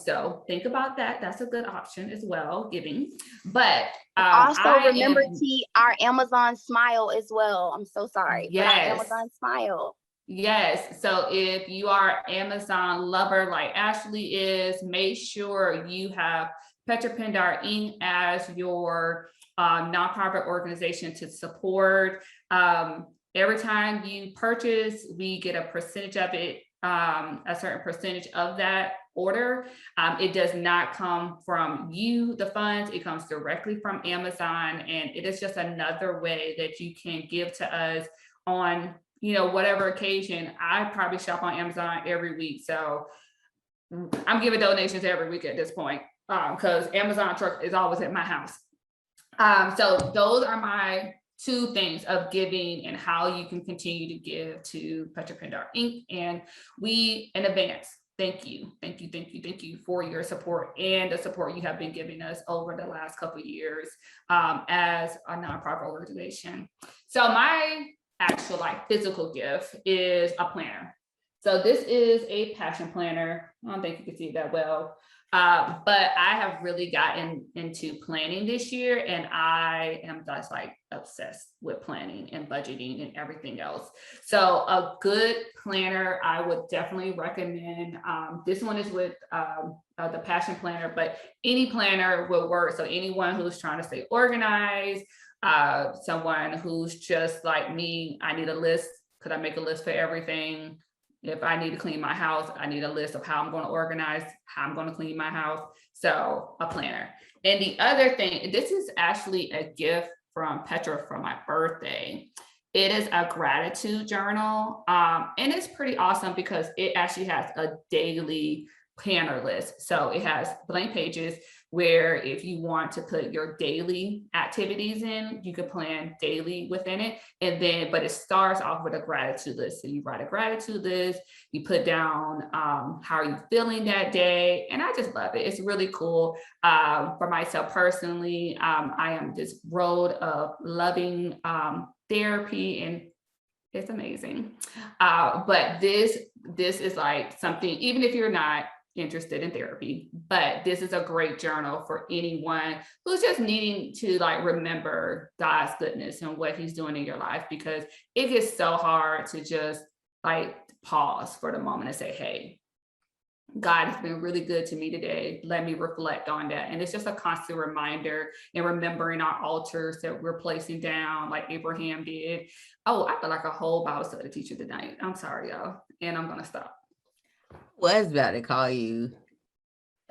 So think about that. That's a good option as well, giving. But also remember T, our Amazon Smile as well. I'm so sorry. Yes. But our Amazon Smile. Yes. So if you are Amazon lover like Ashley is, make sure you have Petra Pindar Inc. as your nonprofit organization to support. Every time you purchase, we get a percentage of it, a certain percentage of that order. It does not come from you, the funds, it comes directly from Amazon. And it is just another way that you can give to us on whatever occasion. I probably shop on Amazon every week. So I'm giving donations every week at this point because Amazon truck is always at my house. So those are my 2 things of giving and how you can continue to give to Petra Pindar Inc. And we, in advance, thank you for your support and the support you have been giving us over the last couple of years as a nonprofit organization. So my actual physical gift is a planner. So this is a passion planner. I don't think you can see it that well, but I have really gotten into planning this year, and I am just obsessed with planning and budgeting and everything else. So a good planner I would definitely recommend. This one is with the passion planner, but any planner will work. So anyone who's trying to stay organized, someone who's just like me, I need a list. Could I make a list for everything? If I need to clean my house, I need a list of how I'm going to organize, how I'm going to clean my house. So a planner. And the other thing, this is actually a gift from Petra for my birthday. It is a gratitude journal. And it's pretty awesome because it actually has a daily planner list. So it has blank pages where if you want to put your daily activities in, you can plan daily within it. And then, but it starts off with a gratitude list. So you write a gratitude list, you put down how are you feeling that day. And I just love it. It's really cool. For myself personally, I am this road of loving therapy, and it's amazing. But this is like something, even if you're not interested in therapy, but this is a great journal for anyone who's just needing to like remember God's goodness and what he's doing in your life, because it gets so hard to just like pause for the moment and say, hey, God has been really good to me today. Let me reflect on that. And it's just a constant reminder and remembering our altars that we're placing down like Abraham did. Oh, I feel like a whole Bible study teacher tonight. I'm sorry, y'all. And I'm going to stop. Was about to call you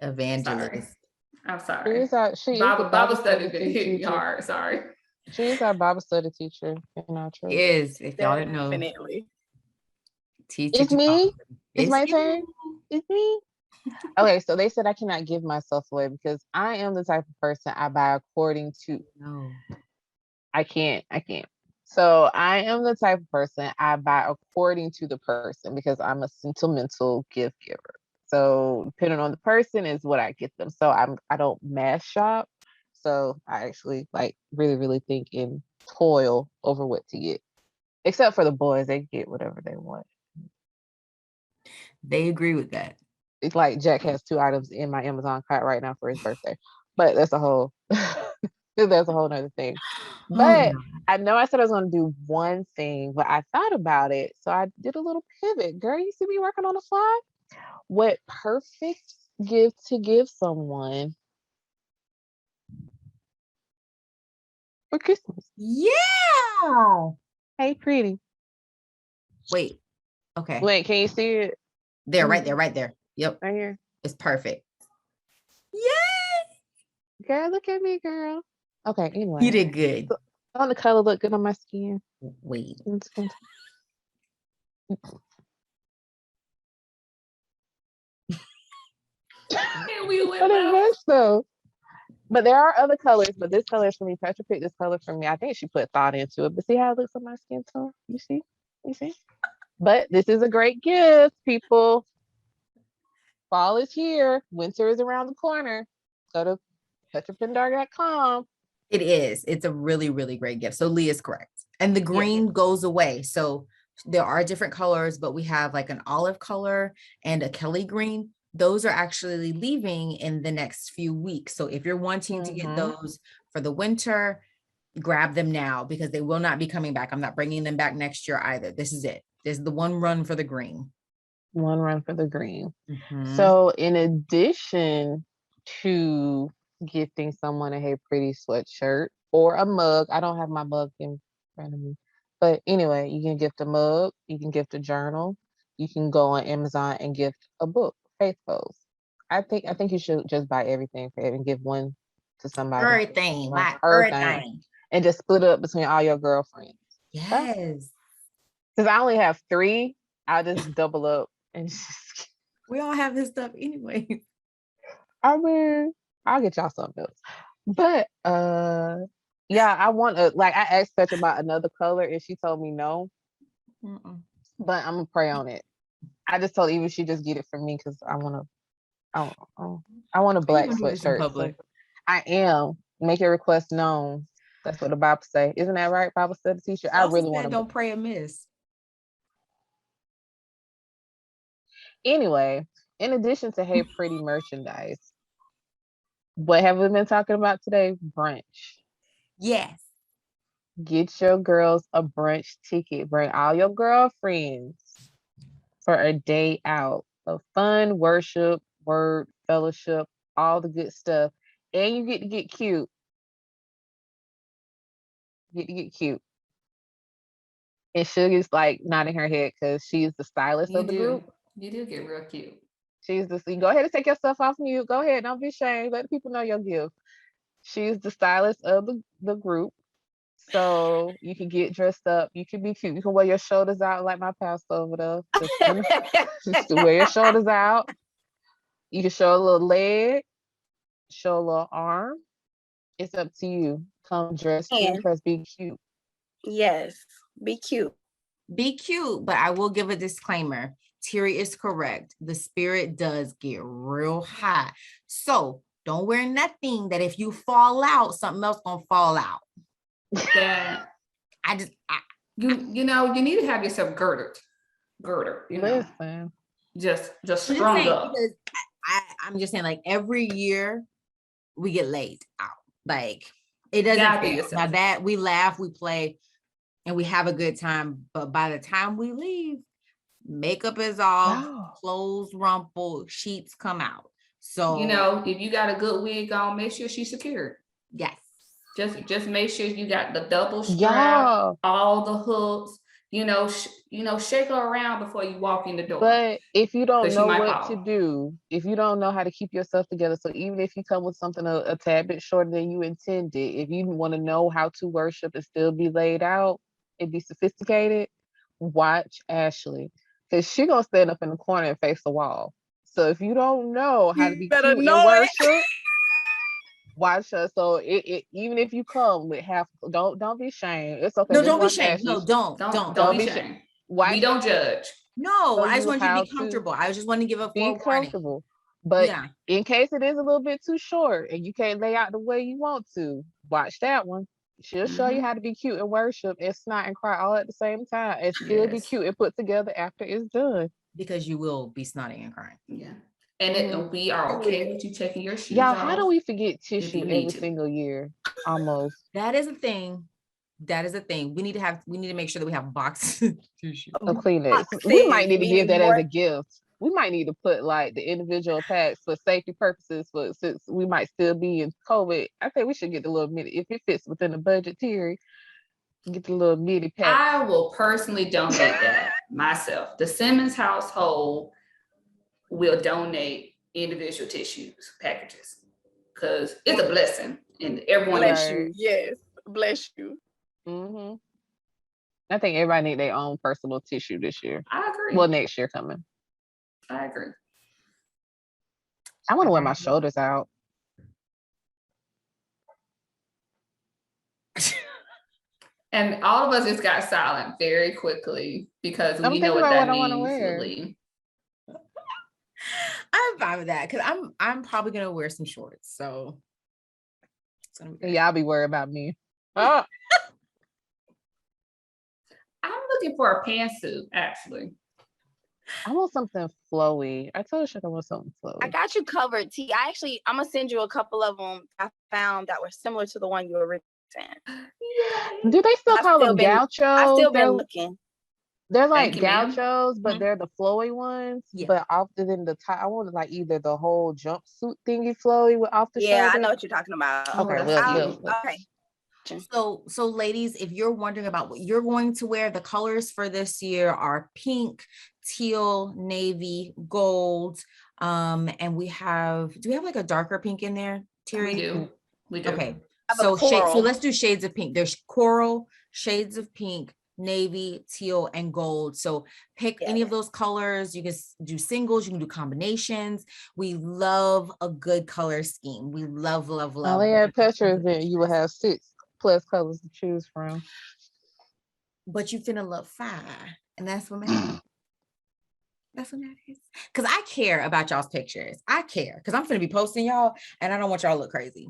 evangelist. I'm sorry. She is the Bible study been hitting hard. Sorry. She is our Bible study teacher in our church. Is, if y'all didn't know. Definitely. It's me. It's my turn. It's me. Okay, so they said I cannot give myself away because I am the type of person I buy according to. No. I can't. So I am the type of person I buy according to the person because I'm a sentimental gift giver. So depending on the person is what I get them. So I don't mass shop. So I actually like really think and toil over what to get. Except for the boys, they get whatever they want. They agree with that. It's like Jack has 2 items in my Amazon cart right now for his birthday. But that's a whole nother thing. But I know I said I was going to do one thing, but I thought about it. So I did a little pivot. Girl, you see me working on the fly? What perfect gift to give someone for Christmas? Yeah. Hey, pretty. Wait. Okay. Wait, can you see it? There, right there. Yep. Right here. It's perfect. Yay! Girl, look at me, girl. Okay, anyway. You did good. Don't the color look good on my skin? Wait. But it works though. But there are other colors, but this color is for me. Petra picked this color for me. I think she put thought into it. But see how it looks on my skin tone? You see? But this is a great gift, people. Fall is here. Winter is around the corner. Go to petrapendar.com. It is. It's a really great gift. So Lee is correct. And the green goes away. So there are different colors, but we have like an olive color and a Kelly green. Those are actually leaving in the next few weeks. So if you're wanting to get those for the winter, grab them now because they will not be coming back. I'm not bringing them back next year either. This is it. This is the one run for the green. One run for the green. So in addition to gifting someone a Hey Pretty sweatshirt or a mug, I don't have my mug in front of me, but anyway, you can gift a mug, you can gift a journal, you can go on Amazon and gift a book, Faith Goals. I think you should just buy everything for it and give one to somebody. Everything. And just split it up between all your girlfriends. Yes. Because I only have 3, I'll just double up and just we all have this stuff anyway. I mean, I'll get y'all something else. But yeah, I want to I asked Petra about another color and she told me no. But I'm gonna pray on it. I just told Eva she just get it for me because I want a black sweatshirt. So I am. Make your request known. That's what the Bible say. Isn't that right, Bible study teacher? I really want to. Don't pray amiss. Anyway, in addition to Hey Pretty merchandise, what have we been talking about today? Brunch. Yes. Get your girls a brunch ticket. Bring all your girlfriends for a day out of fun, worship, word, fellowship, all the good stuff. And you get to get cute. Get cute. And Sugar's like nodding her head because she's the stylist of the group. You do get real cute. She's the go ahead and take your stuff off mute. Go ahead, don't be ashamed. Let the people know your gift. She's the stylist of the group. So you can get dressed up. You can be cute. You can wear your shoulders out like my pastor over there. Just wear your shoulders out. You can show a little leg, show a little arm. It's up to you. Come dress to And impress, be cute. yes, be cute. Be cute, but I will give a disclaimer. Terry is correct. The spirit does get real high. So don't wear nothing that if you fall out, something else gonna fall out. That I just you know, you need to have yourself girder, you know, Listen, just I'm just strung saying, up. because I'm just saying, like, every year we get laid out. Like, it doesn't Gotta be fail. yourself. Now that we laugh, we play, and we have a good time, but by the time we leave, makeup is off, no. clothes rumple, sheets come out. So You know, if you got a good wig on, make sure she's secured. yes. Just make sure you got the double strap, Y'all, all the hooks. You know, shake her around before you walk in the door, but if you don't because she know might what to fall. do, if you don't know how to keep yourself together, so even if you come with something a tad bit shorter than you intended, if you want to know how to worship and still be laid out and be sophisticated, watch Ashley, because she gonna stand up in the corner and face the wall. So if you don't know how to You be better cute in know it. worship, watch her. So it even if you come with half, don't be ashamed. It's okay. No, Just don't be watch ashamed. Ashley. No, don't. Don't Don't be be ashamed. watch We don't judge. No, show I just you want you to how be to comfortable. I just want to give a be forewarning. comfortable. But Yeah. in case it is a little bit too short and you can't lay out the way you want to, watch that one. She'll show you Mhm. how to be cute and worship and snot and cry all at the same time and still be Yes. cute and put together after it's done. Because you will be snotting and crying. Yeah. And Mhm. we are okay with you taking your shoes Y'all, how do off we forget if you tissue need every to. single year? Almost. That is a thing. That is a thing. We need to make sure that we have boxes of tissue. Of Kleenex. We Boxes, might need to give meaning that as more. a gift. We might need to put like the individual packs for safety purposes. For since we might still be in COVID, I think we should get the little mini if it fits within the budget tier. Get the little mini pack. I will personally donate that myself. The Simmons household will donate individual tissues packages because it's a blessing and everyone Bless needs. Right. you. Yes. Bless you. Hmm. I think everybody need their own personal tissue this year. I agree. Well, next year coming. I agree. I want to wear my shoulders out. And all of us just got silent very quickly because I'm we know thinking what about that what I want to means, wear. Lily. I'm fine with that because I'm probably gonna wear some shorts. So it's gonna be And great. y'all be worried about me. Oh, I'm looking for a pantsuit, actually. I want something flowy. I told you I want something flowy. I got you covered, T. I'm gonna send you a couple of them I found that were similar to the one you were sent. Yeah. Do they still I've call still them been- gauchos? I've still been looking. They're like Thank you, ma'am. gauchos, but Mhm. they're the flowy ones. Yeah. But often in the top, I wanted like either the whole jumpsuit thingy flowy with off the Yeah, shoulder. I know what you're talking about. Oh, Okay, that's look. Okay. So ladies, if you're wondering about what you're going to wear, the colors for this year are pink, teal, navy, gold. And do we have like a darker pink in there, Terry? We do. We do. Okay. have a So coral. let's do shades of pink. There's coral, shades of pink, navy, teal, and gold. So pick any of those colors. You can do singles, you can do combinations. We love a good color scheme. We love. Only at Petra event, you will have 6+ colors to choose from. But you finna love 5. And that's what matters. That's what matters. Because I care about y'all's pictures. I care because I'm finna be posting y'all and I don't want y'all to look crazy.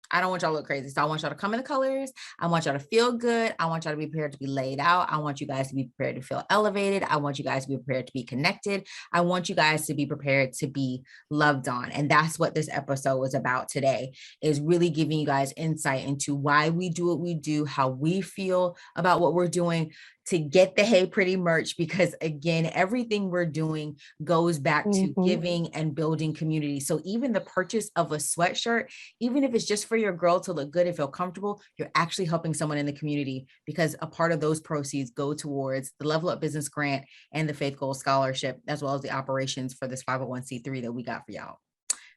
I don't want y'all to look crazy. So I want y'all to come in the colors. I want y'all to feel good. I want y'all to be prepared to be laid out. I want you guys to be prepared to feel elevated. I want you guys to be prepared to be connected. I want you guys to be prepared to be loved on. And that's what this episode was about today, is really giving you guys insight into why we do what we do, how we feel about what we're doing, to get the Hey Pretty merch, because again, everything we're doing goes back to giving and building community. So even the purchase of a sweatshirt, even if it's just for your girl to look good and feel comfortable, you're actually helping someone in the community, because a part of those proceeds go towards the Level Up Business Grant and the Faith Goal Scholarship, as well as the operations for this 501c3 that we got for y'all.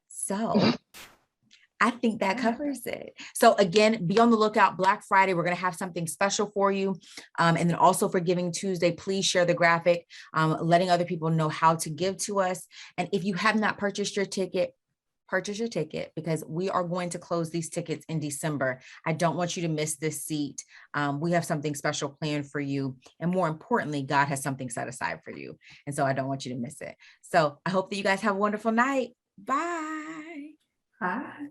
So I think that covers it. So again, be on the lookout. Black Friday, we're going to have something special for you. And then also for Giving Tuesday, please share the graphic, letting other people know how to give to us. And if you have not purchased your ticket, purchase your ticket, because we are going to close these tickets in December. I don't want you to miss this seat. We have something special planned for you. And more importantly, God has something set aside for you. And so I don't want you to miss it. So I hope that you guys have a wonderful night. Bye. Hi.